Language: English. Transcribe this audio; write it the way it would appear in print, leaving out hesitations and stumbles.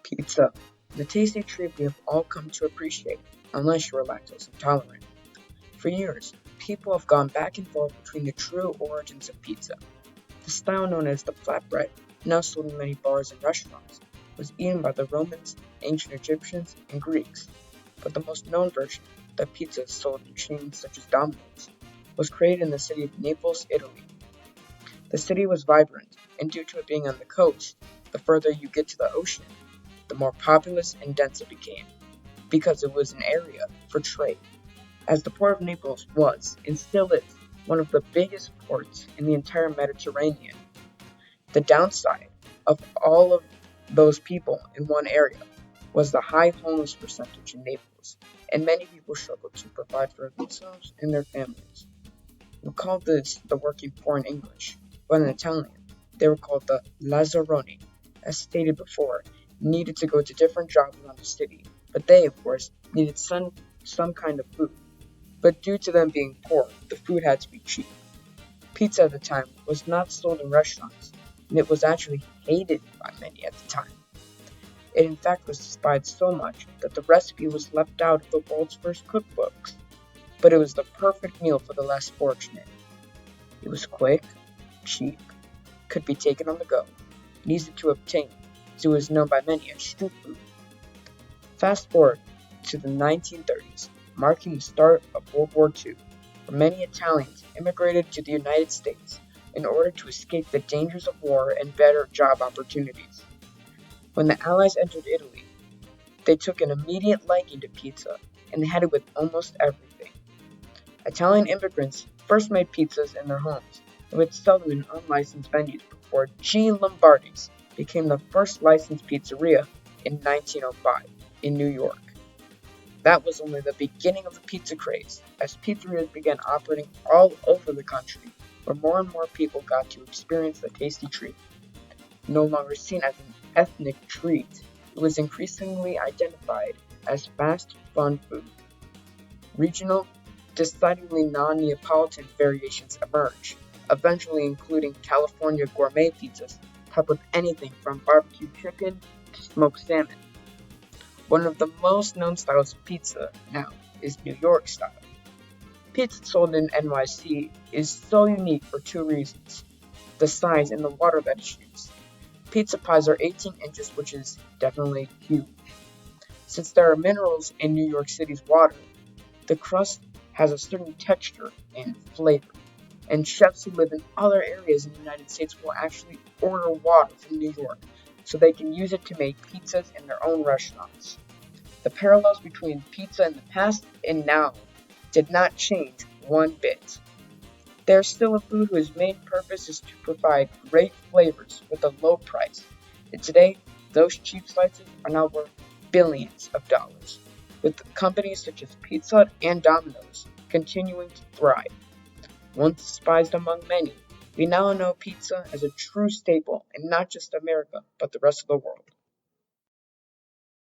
Pizza, the tasty treat we have all come to appreciate, unless you are lactose intolerant. For years, people have gone back and forth between the true origins of pizza. The style known as the flatbread, now sold in many bars and restaurants, was eaten by the Romans, ancient Egyptians, and Greeks. But the most known version, the pizza sold in chains such as Domino's, was created in the city of Naples, Italy. The city was vibrant, and due to it being on the coast, the further you get to the ocean, the more populous and dense it became, because it was an area for trade. As the port of Naples was, and still is, one of the biggest ports in the entire Mediterranean, the downside of all of those people in one area was the high homeless percentage in Naples, and many people struggled to provide for themselves and their families. We call this the working poor in English, but in Italian, they were called the Lazzaroni. As stated before, needed to go to different jobs around the city, but they, of course, needed some kind of food. But due to them being poor, the food had to be cheap. Pizza at the time was not sold in restaurants, and it was actually hated by many at the time. It in fact was despised so much that the recipe was left out of the world's first cookbooks. But it was the perfect meal for the less fortunate. It was quick, cheap, could be taken on the go, and easy to obtain, so it was known by many as street food. Fast forward to the 1930s, marking the start of World War II, where many Italians immigrated to the United States in order to escape the dangers of war and better job opportunities. When the Allies entered Italy, they took an immediate liking to pizza, and they had it with almost everything. Italian immigrants first made pizzas in their homes and would sell them in unlicensed venues before G. Lombardi's became the first licensed pizzeria in 1905 in New York. That was only the beginning of the pizza craze, as pizzerias began operating all over the country, where more and more people got to experience the tasty treat. No longer seen as an ethnic treat, it was increasingly identified as fast, fun food. Regional, decidedly non-Neapolitan variations emerged, eventually including California gourmet pizzas topped with anything from barbecue chicken to smoked salmon. One of the most known styles of pizza now is New York style. Pizza sold in NYC is so unique for two reasons: the size and the water that is used. Pizza pies are 18 inches, which is definitely huge. Since there are minerals in New York City's water, the crust has a certain texture and flavor, and chefs who live in other areas in the United States will actually order water from New York so they can use it to make pizzas in their own restaurants. The parallels between pizza in the past and now did not change one bit. There's still a food whose main purpose is to provide great flavors with a low price, and today those cheap slices are now worth billions of dollars, with companies such as Pizza Hut and Domino's continuing to thrive. Once despised among many, we now know pizza as a true staple in not just America, but the rest of the world.